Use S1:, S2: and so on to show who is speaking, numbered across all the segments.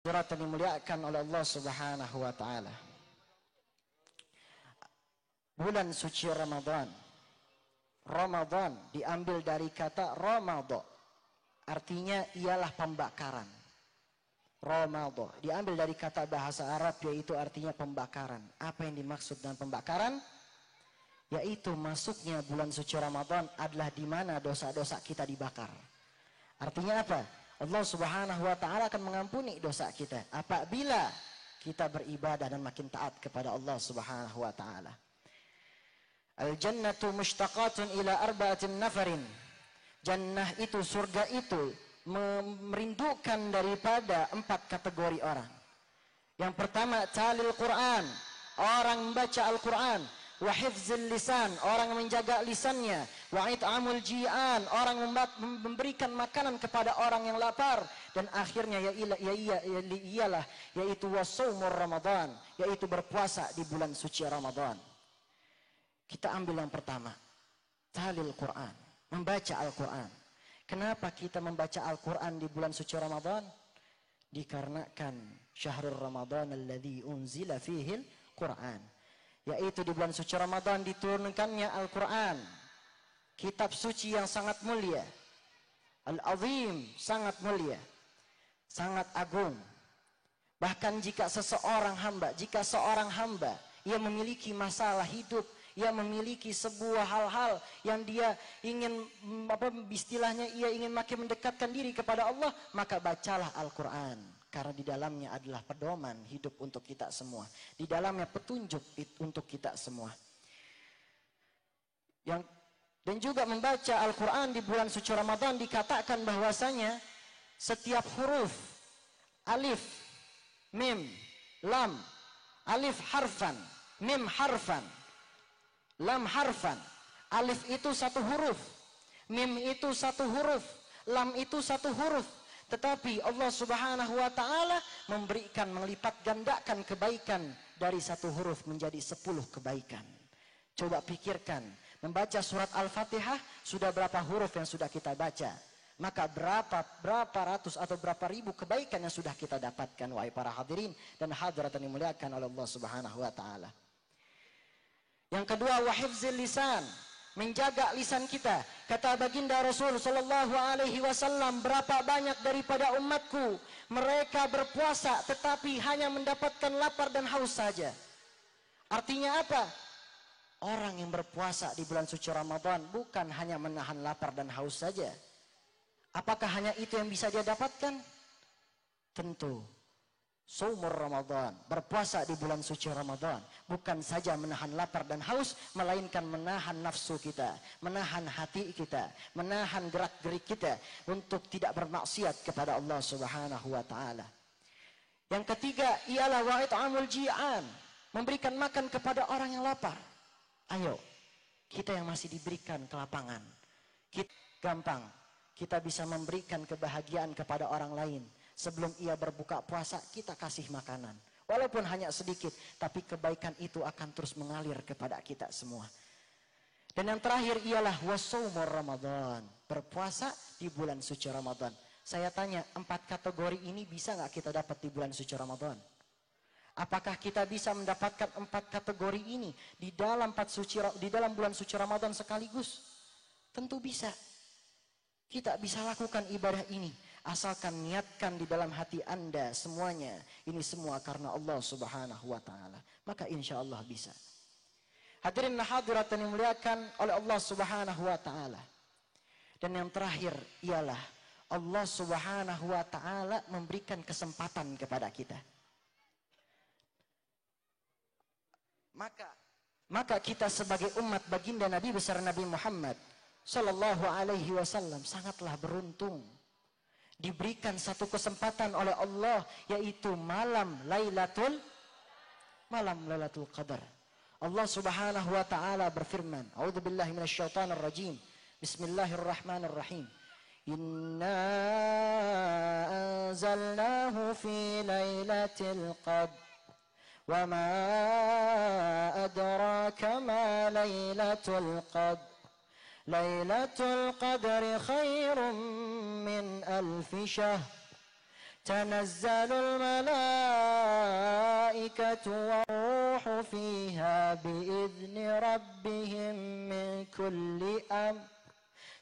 S1: Surat yang dimuliakan oleh Allah Subhanahu wa taala. Bulan suci Ramadan. Ramadan diambil dari kata Ramadha. Artinya ialah pembakaran. Ramadha diambil dari kata bahasa Arab, yaitu artinya pembakaran. Apa yang dimaksud dengan pembakaran? Yaitu masuknya bulan suci Ramadan adalah di mana dosa-dosa kita dibakar. Artinya apa? Allah Subhanahu wa taala akan mengampuni dosa kita apabila kita beribadah dan makin taat kepada Allah Subhanahu wa taala. Al-jannatu mushtaqatun ila arba'atin nafarin. Jannah itu, surga itu merindukan daripada 4 kategori orang. Yang pertama, talil Quran, orang membaca Al-Quran. Wa hifzil lisan, orang menjaga lisannya. Wa it'amul ji'an, orang memberikan makanan kepada orang yang lapar. Dan akhirnya ialah yaitu wasaumur Ramadan, yaitu berpuasa di bulan suci Ramadan. Kita ambil yang pertama, talil Quran, membaca Al-Quran. Kenapa kita membaca Al-Quran di bulan suci Ramadan? Dikarenakan syahrul Ramadan alladzi unzila fihil Quran, yaitu di bulan suci Ramadan diturunkannya Al-Quran, kitab suci yang sangat mulia, Al-Azim, sangat mulia, sangat agung. Bahkan jika seorang hamba ia memiliki masalah hidup, ia memiliki sebuah hal-hal yang dia ingin, istilahnya ia ingin makin mendekatkan diri kepada Allah, maka bacalah Al-Quran. Karena di dalamnya adalah pedoman hidup untuk kita semua. Di dalamnya petunjuk untuk kita semua. Dan juga membaca Al-Quran di bulan suci Ramadan dikatakan bahwasanya setiap huruf, alif, mim, lam, alif harfan, mim harfan, lam harfan. Alif itu 1 huruf, mim itu 1 huruf, lam itu 1 huruf. Tetapi Allah Subhanahu wa taala melipat gandakan kebaikan dari 1 huruf menjadi 10 kebaikan. Coba pikirkan, membaca surat Al-Fatihah sudah berapa huruf yang sudah kita baca? Maka berapa ratus atau berapa ribu kebaikan yang sudah kita dapatkan, wahai para hadirin dan hadirat yang dimuliakan oleh Allah Subhanahu wa taala. Yang kedua, wa hifzil lisan, menjaga lisan kita. Kata baginda Rasul sallallahu alaihi wasallam, berapa banyak daripada umatku mereka berpuasa tetapi hanya mendapatkan lapar dan haus saja. Artinya apa? Orang yang berpuasa di bulan suci Ramadan bukan hanya menahan lapar dan haus saja. Apakah hanya itu yang bisa dia dapatkan? Tentu. Saumur Ramadan, berpuasa di bulan suci Ramadan, bukan saja menahan lapar dan haus, melainkan menahan nafsu kita, menahan hati kita, menahan gerak-gerik kita untuk tidak bermaksiat kepada Allah Subhanahu wa taala. Yang ketiga ialah wa it'amul ji'an, memberikan makan kepada orang yang lapar. Ayo, kita yang masih diberikan kelapangan, kita gampang, kita bisa memberikan kebahagiaan kepada orang lain. Sebelum ia berbuka puasa, kita kasih makanan. Walaupun hanya sedikit, tapi kebaikan itu akan terus mengalir kepada kita semua. Dan yang terakhir ialah wasaumur Ramadan, berpuasa di bulan suci Ramadan. Saya tanya, 4 kategori ini bisa nggak kita dapat di bulan suci Ramadan? Apakah kita bisa mendapatkan 4 kategori ini di dalam bulan suci Ramadan sekaligus? Tentu bisa. Kita bisa lakukan ibadah ini, asalkan niatkan di dalam hati Anda semuanya. Ini semua karena Allah Subhanahu wa taala. Maka insya Allah bisa. Hadirin hadirat yang dimuliakan oleh Allah Subhanahu wa taala. Dan yang terakhir ialah Allah Subhanahu wa taala memberikan kesempatan kepada kita. Maka kita sebagai umat baginda Nabi besar Nabi Muhammad sallallahu alaihi wasallam sangatlah beruntung diberikan satu kesempatan oleh Allah, yaitu malam Lailatul Qadar. Allah Subhanahu wa taala berfirman, a'udzubillahi minasyaitonir rajim. Bismillahirrahmanirrahim. Inna anzalnahu fi lailatul qadr. Wa ma adraka ma lailatul qadr. Lailatul Qadri khairum min alfi syahr tanazzalul malaikatu war-ruhu fiha bi'izni rabbihim min kulli amr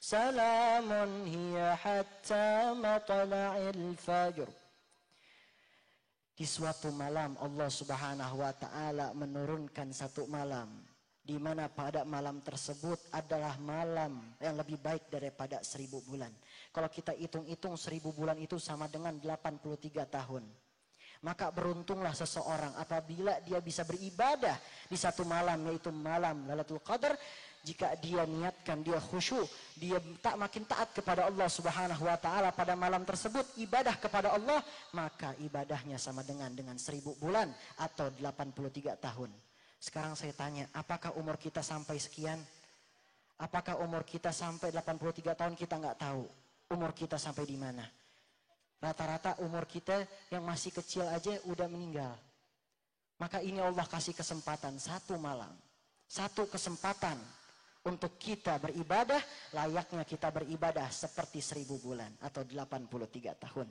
S1: salamun hiya hatta matla'il fajr. Di suatu malam Allah Subhanahu wa taala menurunkan satu malam di mana pada malam tersebut adalah malam yang lebih baik daripada 1000 bulan. Kalau kita hitung-hitung 1000 bulan itu sama dengan 83 tahun. Maka beruntunglah seseorang apabila dia bisa beribadah di satu malam, yaitu malam Lailatul Qadar. Jika dia niatkan, dia khusyuk, dia tak makin taat kepada Allah Subhanahu wa taala pada malam tersebut, ibadah kepada Allah, maka ibadahnya sama dengan 1000 bulan atau 83 tahun. Sekarang saya tanya, apakah umur kita sampai sekian? Apakah umur kita sampai 83 tahun? Kita nggak tahu umur kita sampai di mana. Rata-rata umur kita yang masih kecil aja udah meninggal. Maka ini Allah kasih kesempatan satu malam, satu kesempatan untuk kita beribadah, layaknya kita beribadah seperti 1000 bulan atau 83 tahun.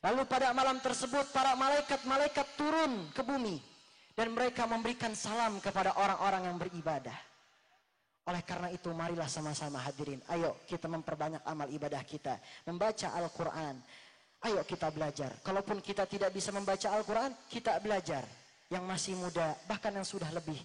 S1: Lalu pada malam tersebut para malaikat turun ke bumi dan mereka memberikan salam kepada orang-orang yang beribadah. Oleh karena itu marilah sama-sama hadirin, ayo kita memperbanyak amal ibadah kita, membaca Al-Quran. Ayo kita belajar. Kalaupun kita tidak bisa membaca Al-Quran, kita belajar. Yang masih muda, bahkan yang sudah lebih.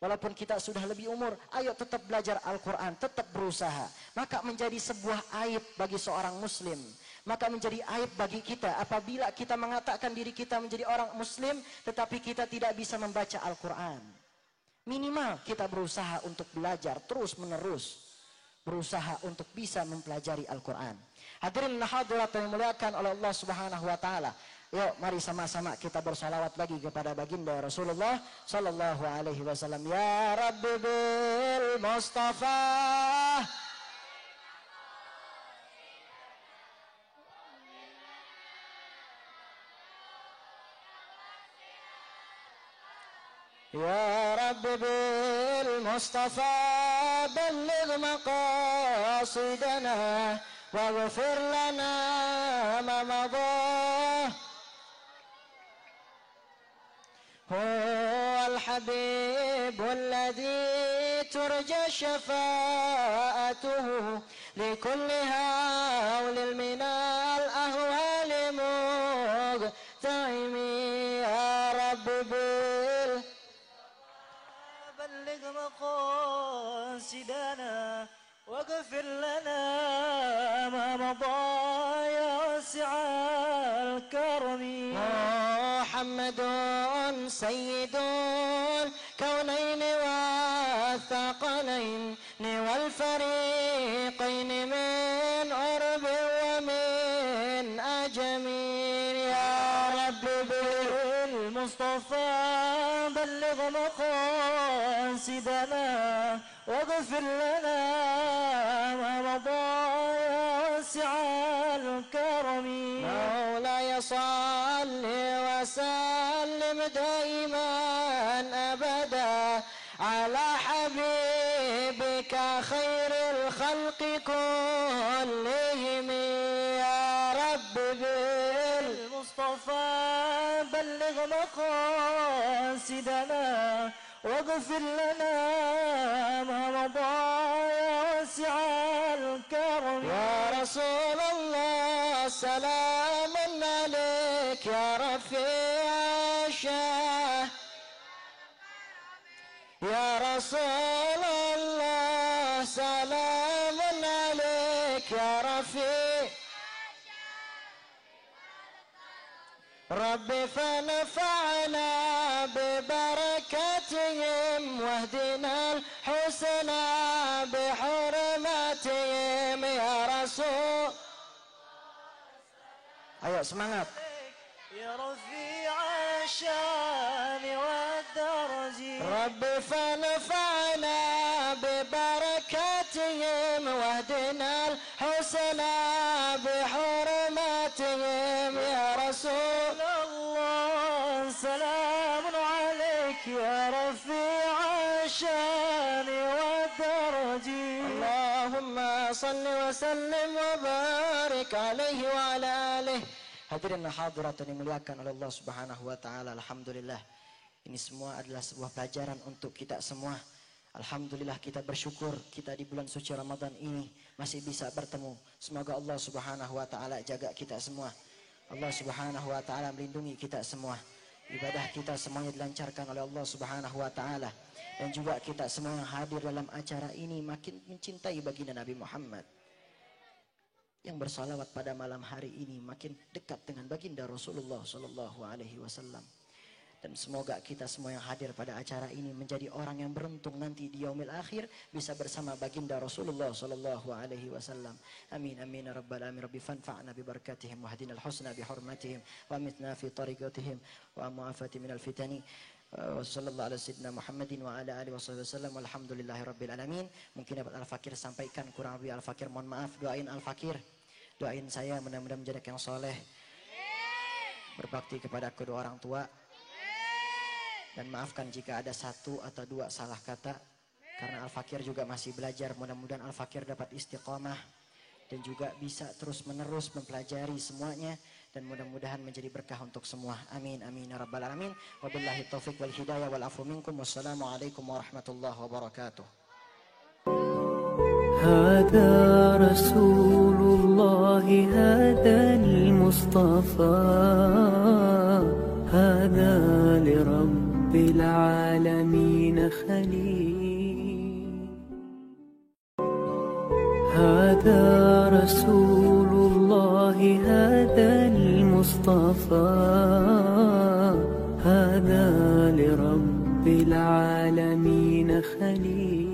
S1: Walaupun kita sudah lebih umur, ayo tetap belajar Al-Quran, tetap berusaha. Maka menjadi sebuah aib bagi seorang muslim. Maka menjadi aib bagi kita apabila kita mengatakan diri kita menjadi orang muslim, tetapi kita tidak bisa membaca Al-Quran. Minimal kita berusaha untuk belajar terus menerus. Berusaha untuk bisa mempelajari Al-Quran. Hadirin hadirat yang dimuliakan oleh Allah Subhanahu wa taala. Yuk mari sama-sama kita bersalawat lagi kepada baginda Rasulullah sallallahu alaihi wasallam. Ya Rabbi bil Mustafa يا رب بالمصطفى بلغ مقاصدنا واغفر لنا ما مضى هو الحبيب الذي ترجى شفاعته لكل هول من الأهوال مغتعم يا رب بلغ مقاصدنا واغفر لنا ما مضى يا واسع الكرم محمد سيد الكونين والثقلين والفريقين من عرب ومن أجم يا رب بالمصطفى بلغ مقاصدنا واغفر لنا ما مضى يا واسع الكرم مولاي صل وسلم دائما أبدا على حبيبك خير الخلق كلهم يا رب بالمصطفى بلغ مقاصدنا واغفر لنا ما مضى يا واسع الكرم يا رسول الله سلام عليك يا رفيع الشاه يا رسول الله سلام عليك يا رفيع رب فنفعنا ببركاتهم واهدنا الحسنى بحرماتهم يا رسول. Ayo semangat. يا رفيع الشان والدرج رب فنفعنا ببركاتهم واهدنا الحسنى بحرماتهم يا رسول الله سلام عليك يا رفيع الشان والدرج اللهم صل وسلم وبارك عليه وعلى آله Hadirin hadirat yang dimuliakan oleh Allah Subhanahu wa taala, alhamdulillah. Ini semua adalah sebuah pelajaran untuk kita semua. Alhamdulillah kita bersyukur kita di bulan suci Ramadan ini masih bisa bertemu. Semoga Allah Subhanahu wa taala jaga kita semua. Allah Subhanahu wa taala melindungi kita semua. Ibadah kita semuanya dilancarkan oleh Allah Subhanahu wa taala, dan juga kita semua yang hadir dalam acara ini makin mencintai baginda Nabi Muhammad. Yang bersalawat pada malam hari ini makin dekat dengan baginda Rasulullah sallallahu alaihi wasallam. Dan semoga kita semua yang hadir pada acara ini menjadi orang yang beruntung nanti di yaumil akhir bisa bersama baginda Rasulullah sallallahu alaihi wasallam. Amin amin ya rabbal alamin. Rabbi fanfa'na bi barakatihim wa hadinal husna bi hurmatihim wa amitna fi tariqatihim wa mu'afati minal fitani. Wa sallallahu ala sayyidina Muhammadin wa ala alihi wasallam. Walhamdulillahi rabbil alamin. Mungkin dapat Al-Fakir sampaikan, kurang lebih Al-Fakir mohon maaf. Doain Al-Fakir, doain saya mudah-mudahan menjadi yang soleh, berbakti kepada kedua orang tua, dan maafkan jika ada satu atau dua salah kata, karena Al-Fakir juga masih belajar. Mudah-mudahan Al-Fakir dapat istiqomah dan juga bisa terus menerus mempelajari semuanya, dan mudah-mudahan menjadi berkah untuk semua. Amin amin ya rabbal alamin. Wabillahi taufiq wal hidayah wal afu minkum. Wassalamualaikum warahmatullahi wabarakatuh.
S2: هذا رسول الله هذا المصطفى هذا لرب العالمين خليل هذا رسول الله هذا المصطفى هذا لرب العالمين خليل